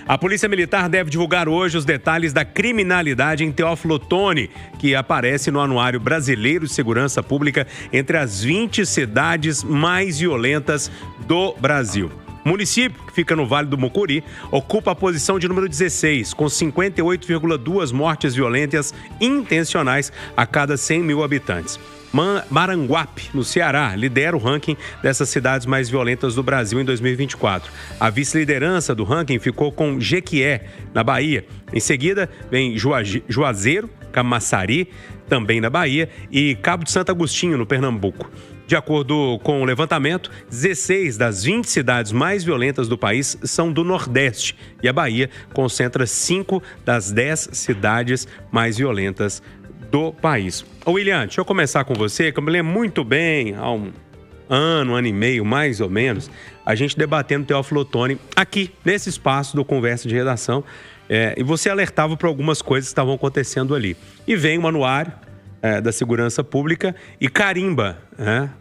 A Polícia Militar deve divulgar hoje os detalhes da criminalidade em Teófilo Otoni, que aparece no Anuário Brasileiro de Segurança Pública entre as 20 cidades mais violentas do Brasil. O município, que fica no Vale do Mucuri, ocupa a posição de número 16, com 58,2 mortes violentas intencionais a cada 100 mil habitantes. Maranguape, no Ceará, lidera o ranking dessas cidades mais violentas do Brasil em 2024. A vice-liderança do ranking ficou com Jequié, na Bahia. Em seguida, vem Juazeiro, Camaçari, também na Bahia, e Cabo de Santo Agostinho, no Pernambuco. De acordo com o levantamento, 16 das 20 cidades mais violentas do país são do Nordeste e a Bahia concentra 5 das 10 cidades mais violentas do país. William, deixa eu começar com você, que eu me lembro muito bem, há um ano e meio, mais ou menos, a gente debatendo Teófilo Otoni aqui, nesse espaço do Conversa de Redação, e você alertava para algumas coisas que estavam acontecendo ali. E vem o Anuário da Segurança Pública e carimba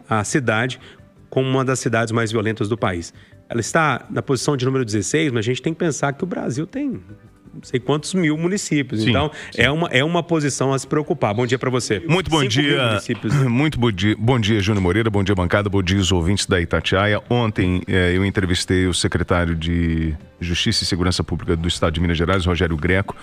a cidade como uma das cidades mais violentas do país. Ela está na posição de número 16, mas a gente tem que pensar que o Brasil tem não sei quantos mil municípios. Sim, então, sim. É uma posição a se preocupar. Bom dia para você. Muito bom dia. Muito bom dia, Júnior Moreira. Bom dia, bancada. Bom dia, os ouvintes da Itatiaia. Ontem eu entrevistei o secretário de Justiça e Segurança Pública do Estado de Minas Gerais, Rogério Greco.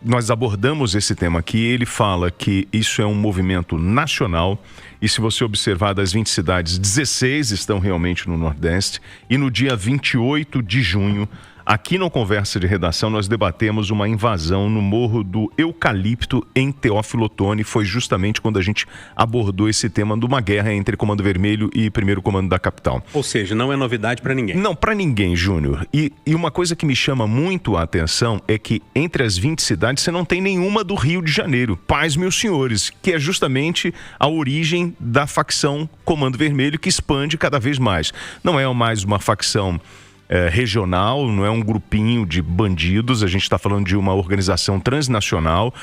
Nós abordamos esse tema aqui. Ele fala que isso é um movimento nacional e, se você observar, das 20 cidades, 16 estão realmente no Nordeste. E no dia 28 de junho, aqui no Conversa de Redação, nós debatemos uma invasão no Morro do Eucalipto, em Teófilo Otoni. Foi justamente quando a gente abordou esse tema de uma guerra entre Comando Vermelho e Primeiro Comando da capital. Ou seja, não é novidade para ninguém. Não, para ninguém, Júnior. E uma coisa que me chama muito a atenção é que entre as 20 cidades você não tem nenhuma do Rio de Janeiro. Paz, meus senhores, que é justamente a origem da facção Comando Vermelho, que expande cada vez mais. Não é mais uma facção regional, não é um grupinho de bandidos, a gente está falando de uma organização transnacional.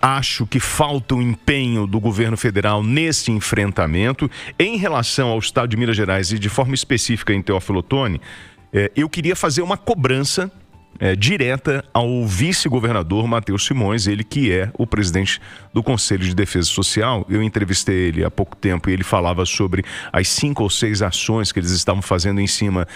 Acho que falta o empenho do governo federal nesse enfrentamento. Em relação ao estado de Minas Gerais e de forma específica em Teófilo Otoni, eu queria fazer uma cobrança direta ao vice-governador Matheus Simões, ele que é o presidente do Conselho de Defesa Social. Eu entrevistei ele há pouco tempo e ele falava sobre as 5 ou 6 ações que eles estavam fazendo em cima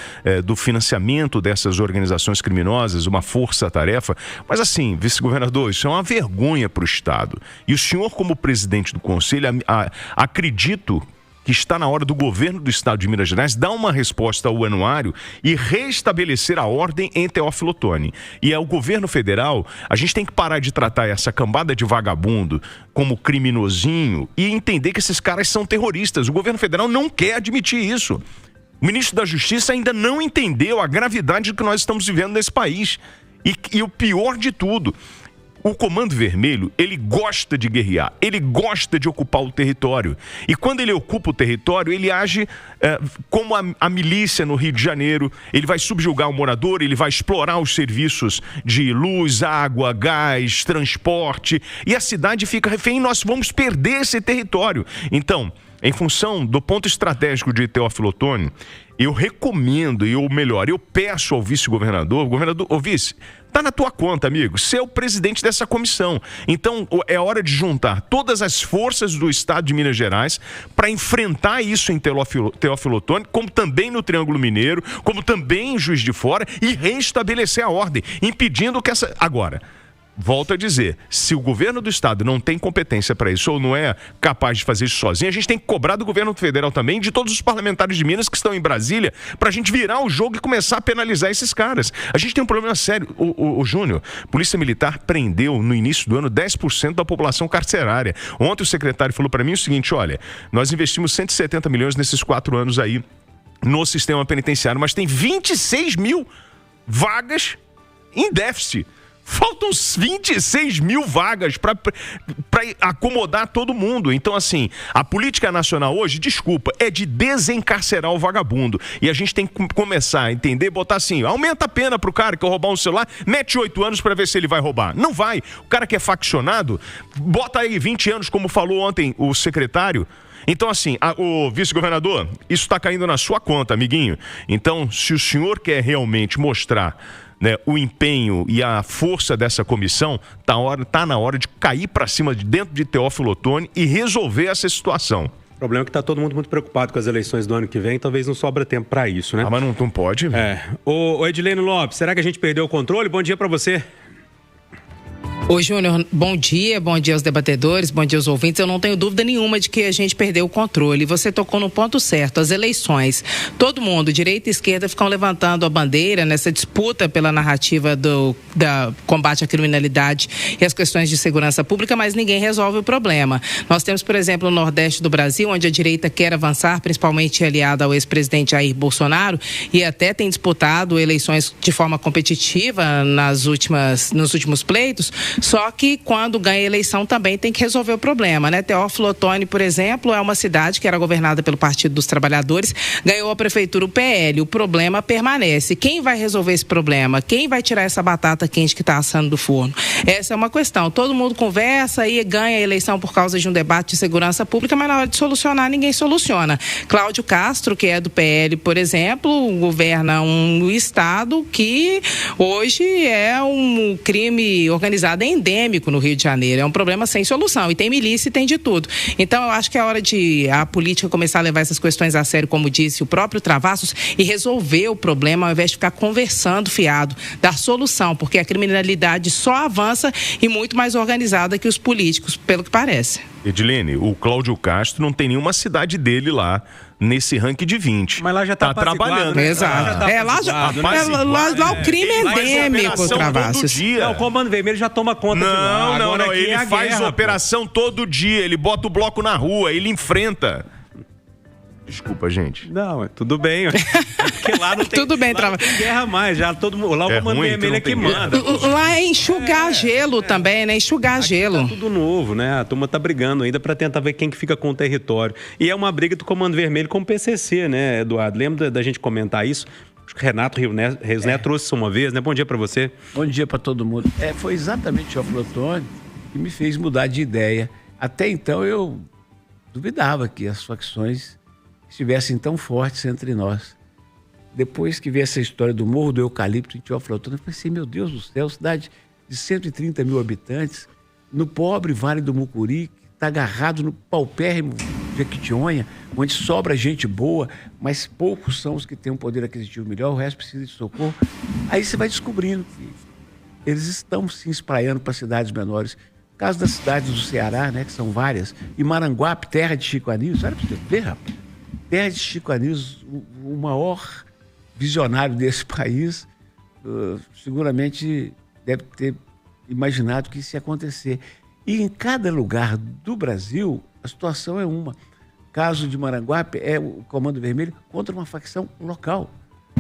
do financiamento dessas organizações criminosas, uma força-tarefa. Mas assim, vice-governador, isso é uma vergonha para o Estado. E o senhor, como presidente do Conselho, acredito que está na hora do governo do Estado de Minas Gerais dar uma resposta ao anuário e restabelecer a ordem em Teófilo Otoni. E ao governo federal, a gente tem que parar de tratar essa cambada de vagabundo como criminosinho e entender que esses caras são terroristas. O governo federal não quer admitir isso. O ministro da Justiça ainda não entendeu a gravidade do que nós estamos vivendo nesse país. E o pior de tudo, o Comando Vermelho, ele gosta de guerrear, ele gosta de ocupar o território. E quando ele ocupa o território, ele age como a milícia no Rio de Janeiro. Ele vai subjugar o morador, ele vai explorar os serviços de luz, água, gás, transporte. E a cidade fica refém e nós vamos perder esse território. Então, em função do ponto estratégico de Teófilo Otoni, eu recomendo, eu peço ao vice-governador, ô vice, tá na tua conta, amigo, você é o presidente dessa comissão. Então, é hora de juntar todas as forças do Estado de Minas Gerais para enfrentar isso em Teófilo Otoni, como também no Triângulo Mineiro, como também em Juiz de Fora, e restabelecer a ordem, impedindo que essa... Agora, volto a dizer, se o governo do estado não tem competência para isso ou não é capaz de fazer isso sozinho, a gente tem que cobrar do governo federal também, de todos os parlamentares de Minas que estão em Brasília, para a gente virar o jogo e começar a penalizar esses caras. A gente tem um problema sério. O Júnior, Polícia Militar prendeu no início do ano 10% da população carcerária. Ontem o secretário falou para mim o seguinte: olha, nós investimos 170 milhões nesses 4 anos aí no sistema penitenciário, mas tem 26 mil vagas em déficit. Faltam 26 mil vagas para acomodar todo mundo. Então, assim, a política nacional hoje, desculpa, é de desencarcerar o vagabundo. E a gente tem que começar a entender, botar assim, aumenta a pena pro cara que roubar um celular, mete 8 anos para ver se ele vai roubar. Não vai. O cara que é faccionado, bota aí 20 anos, como falou ontem o secretário. Então, assim, o vice-governador, isso está caindo na sua conta, amiguinho. Então, se o senhor quer realmente mostrar, né, o empenho e a força dessa comissão, tá na hora de cair para cima de dentro de Teófilo Otoni e resolver essa situação. O problema é que está todo mundo muito preocupado com as eleições do ano que vem, talvez não sobra tempo para isso, né? Mas não pode. Ô Edilene Lopes, será que a gente perdeu o controle? Bom dia para você. Ô Júnior, bom dia aos debatedores, bom dia aos ouvintes. Eu não tenho dúvida nenhuma de que a gente perdeu o controle. Você tocou no ponto certo, as eleições. Todo mundo, direita e esquerda, ficam levantando a bandeira nessa disputa pela narrativa da combate à criminalidade e as questões de segurança pública, mas ninguém resolve o problema. Nós temos, por exemplo, o Nordeste do Brasil, onde a direita quer avançar, principalmente aliada ao ex-presidente Jair Bolsonaro, e até tem disputado eleições de forma competitiva nos últimos pleitos. Só que quando ganha a eleição também tem que resolver o problema, né? Teófilo Otoni, por exemplo, é uma cidade que era governada pelo Partido dos Trabalhadores, ganhou a prefeitura o PL, o problema permanece. Quem vai resolver esse problema? Quem vai tirar essa batata quente que está assando do forno? Essa é uma questão. Todo mundo conversa e ganha a eleição por causa de um debate de segurança pública, mas na hora de solucionar, ninguém soluciona. Cláudio Castro, que é do PL, por exemplo, governa um estado que hoje é um crime organizado endêmico no Rio de Janeiro, é um problema sem solução, e tem milícia e tem de tudo. Então eu acho que é hora de a política começar a levar essas questões a sério, como disse o próprio Travassos, e resolver o problema ao invés de ficar conversando fiado, dar solução, porque a criminalidade só avança e muito mais organizada que os políticos, pelo que parece. Edilene, o Cláudio Castro não tem nenhuma cidade dele lá nesse ranking de 20. Mas lá já tá trabalhando. Né? Exato. Lá o crime é endêmico, Travassos. O Comando Vermelho já toma conta de lá. Não, ele faz operação todo dia, ele bota o bloco na rua, ele enfrenta. Desculpa, gente. Não, tudo bem. Porque lá não tem, tudo bem, lá não tem guerra mais. Já todo mundo, lá o Comando Vermelho é que manda. Lá é enxugar gelo também, né? Enxugar gelo. Tá tudo novo, né? A turma tá brigando ainda para tentar ver quem que fica com o território. E é uma briga do Comando Vermelho com o PCC, né, Eduardo? Lembra da gente comentar isso? Acho que Renato Reis Neto trouxe isso uma vez, né? Bom dia para você. Bom dia para todo mundo. Foi exatamente o Teófilo Otoni que me fez mudar de ideia. Até então eu duvidava que as facções estivessem tão fortes entre nós. Depois que vi essa história do Morro do Eucalipto em Teófilo Otoni, eu pensei, meu Deus do céu, cidade de 130 mil habitantes, no pobre Vale do Mucuri, que está agarrado no paupérrimo Jequitinhonha, onde sobra gente boa, mas poucos são os que têm um poder aquisitivo melhor, o resto precisa de socorro. Aí você vai descobrindo que eles estão se espraiando para cidades menores. No caso das cidades do Ceará, né, que são várias, e Maranguape, terra de Chico Anísio, olha para você ver, rapaz. Terra de Chico Anísio, o maior visionário desse país, seguramente deve ter imaginado que isso ia acontecer. E em cada lugar do Brasil, a situação é uma. Caso de Maranguape é o Comando Vermelho contra uma facção local.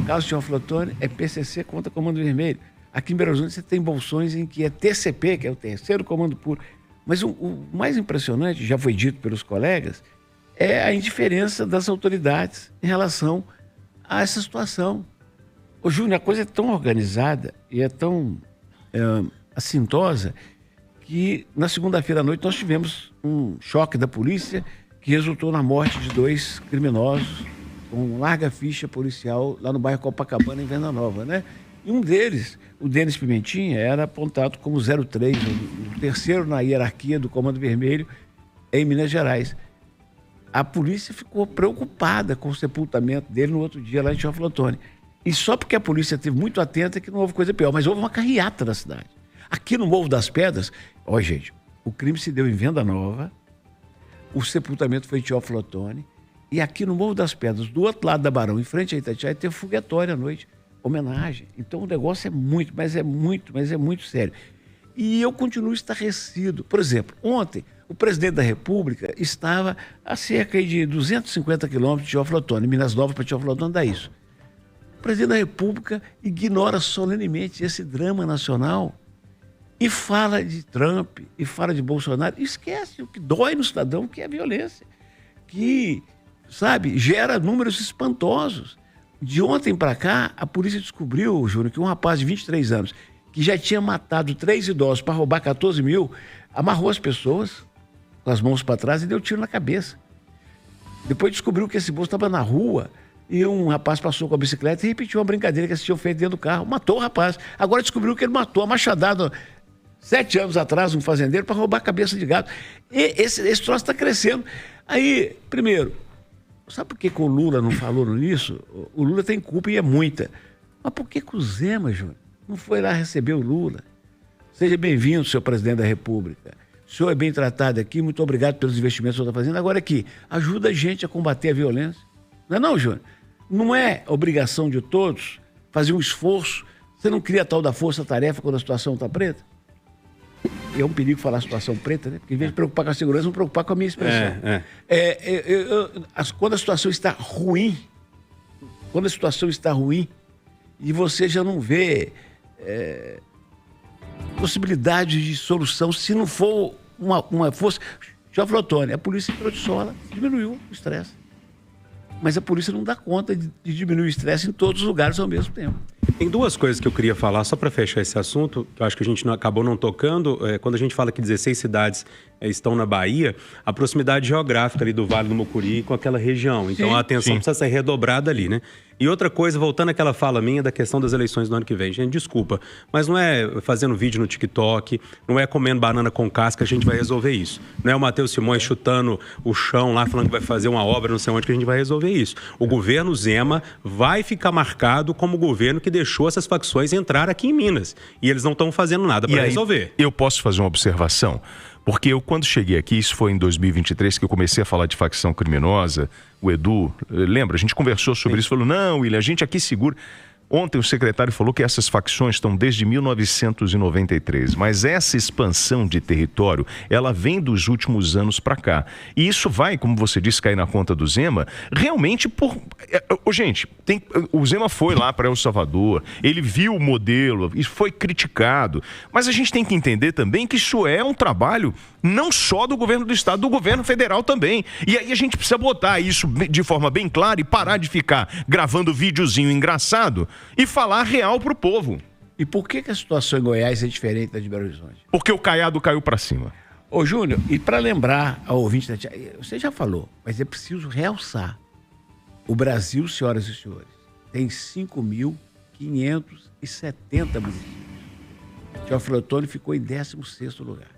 Caso de Teófilo Otoni é PCC contra o Comando Vermelho. Aqui em Belo Horizonte você tem bolsões em que é TCP, que é o terceiro comando puro. Mas o mais impressionante, já foi dito pelos colegas, é a indiferença das autoridades em relação a essa situação. Ô Júnior, a coisa é tão organizada e é tão assintosa que na segunda-feira à noite nós tivemos um choque da polícia que resultou na morte de 2 criminosos com larga ficha policial lá no bairro Copacabana, em Venda Nova, né? E um deles, o Denis Pimentinha, era apontado como 03, o terceiro na hierarquia do Comando Vermelho em Minas Gerais. A polícia ficou preocupada com o sepultamento dele no outro dia lá em Teófilo Otoni. E só porque a polícia esteve muito atenta que não houve coisa pior, mas houve uma carreata na cidade. Aqui no Morro das Pedras, gente, o crime se deu em Venda Nova, o sepultamento foi em Teófilo Otoni, e aqui no Morro das Pedras, do outro lado da Barão, em frente a Itatiaia, teve foguetório à noite, homenagem. Então o negócio é muito sério. E eu continuo estarrecido. Por exemplo, ontem, o presidente da República estava a cerca de 250 quilômetros de Teófilo Otoni, Minas Novas para Teófilo Otoni dá isso. O presidente da República ignora solenemente esse drama nacional e fala de Trump, e fala de Bolsonaro, e esquece o que dói no cidadão, que é a violência, que, sabe, gera números espantosos. De ontem para cá, a polícia descobriu, Júnior, que um rapaz de 23 anos, que já tinha matado 3 idosos para roubar 14 mil, amarrou as pessoas com as mãos para trás e deu tiro na cabeça. Depois descobriu que esse moço estava na rua e um rapaz passou com a bicicleta e repetiu uma brincadeira que eles tinham feito dentro do carro. Matou o rapaz. Agora descobriu que ele matou a machadada 7 anos atrás, um fazendeiro, para roubar a cabeça de gado. E esse troço está crescendo. Aí, primeiro, sabe por que o Lula não falou nisso? O Lula tem culpa e é muita. Mas por que o Zema, Júnior, não foi lá receber o Lula? Seja bem-vindo, senhor presidente da República. O senhor é bem tratado aqui, muito obrigado pelos investimentos que o senhor está fazendo. Agora aqui, ajuda a gente a combater a violência. Não é não, Júnior? Não é obrigação de todos fazer um esforço? Você não cria a tal da força-tarefa quando a situação está preta? E é um perigo falar situação preta, né? Porque em vez de preocupar com a segurança, vamos preocupar com a minha expressão. Quando a situação está ruim, e você já não vê possibilidade de solução, se não for uma força... Já falou, Tony, a polícia entrou de sola, diminuiu o estresse. Mas a polícia não dá conta de diminuir o estresse em todos os lugares ao mesmo tempo. Tem duas coisas que eu queria falar, só para fechar esse assunto, que eu acho que a gente acabou não tocando. Quando a gente fala que 16 cidades estão na Bahia, a proximidade geográfica ali do Vale do Mucuri com aquela região. Então a atenção precisa ser redobrada ali, né? E outra coisa, voltando àquela fala minha da questão das eleições do ano que vem. Gente, desculpa, mas não é fazendo vídeo no TikTok, não é comendo banana com casca que a gente vai resolver isso. Não é o Matheus Simões chutando o chão lá, falando que vai fazer uma obra não sei onde que a gente vai resolver isso. O governo Zema vai ficar marcado como o governo que deixou essas facções entrar aqui em Minas. E eles não estão fazendo nada para resolver. Eu posso fazer uma observação? Porque eu, quando cheguei aqui, isso foi em 2023, que eu comecei a falar de facção criminosa, o Edu, lembra? A gente conversou sobre isso, falou, não, William, a gente aqui segura... Ontem o secretário falou que essas facções estão desde 1993, mas essa expansão de território, ela vem dos últimos anos para cá. E isso vai, como você disse, cair na conta do Zema, realmente por... Gente, o Zema foi lá para El Salvador, ele viu o modelo e foi criticado, mas a gente tem que entender também que isso é um trabalho não só do governo do estado, do governo federal também. E aí a gente precisa botar isso de forma bem clara e parar de ficar gravando videozinho engraçado e falar real pro povo. E por que a situação em Goiás é diferente da de Belo Horizonte? Porque o caiado caiu para cima. Ô, Júnior, e para lembrar ao ouvinte da você já falou, mas é preciso realçar. O Brasil, senhoras e senhores, tem 5.570 municípios. Teófilo Otoni ficou em 16º lugar.